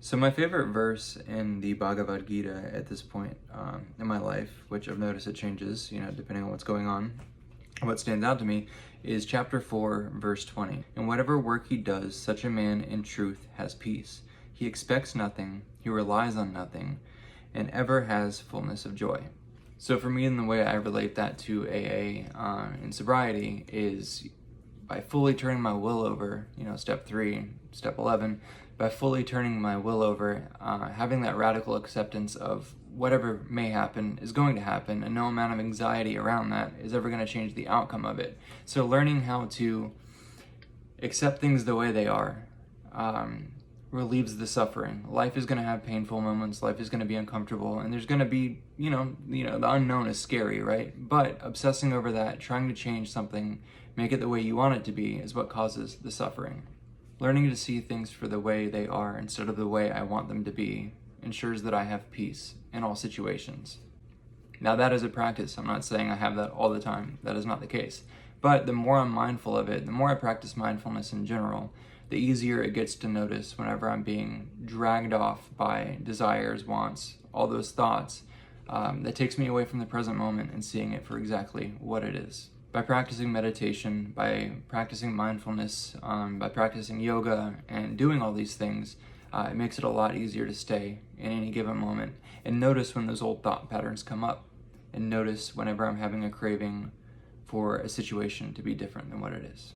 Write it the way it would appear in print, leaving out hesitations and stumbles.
So my favorite verse in the Bhagavad Gita at this point in my life, which I've noticed it changes, depending on what's going on, what stands out to me, is chapter 4, verse 20. In whatever work he does, such a man in truth has peace. He expects nothing, he relies on nothing, and ever has fullness of joy. So for me, in the way I relate that to AA and sobriety is by fully turning my will over, step 3, step 11, by fully turning my will over, having that radical acceptance of whatever may happen is going to happen, and no amount of anxiety around that is ever going to change the outcome of it. So learning how to accept things the way they are relieves the suffering. Life is going to have painful moments, life is going to be uncomfortable, and there's going to be, the unknown is scary, right? But obsessing over that, trying to change something, make it the way you want it to be, is what causes the suffering. Learning to see things for the way they are instead of the way I want them to be ensures that I have peace in all situations. Now that is a practice. I'm not saying I have that all the time. That is not the case. But the more I'm mindful of it, the more I practice mindfulness in general, the easier it gets to notice whenever I'm being dragged off by desires, wants, all those thoughts. That takes me away from the present moment and seeing it for exactly what it is. By practicing meditation, by practicing mindfulness, by practicing yoga and doing all these things, it makes it a lot easier to stay in any given moment and notice when those old thought patterns come up, and notice whenever I'm having a craving for a situation to be different than what it is.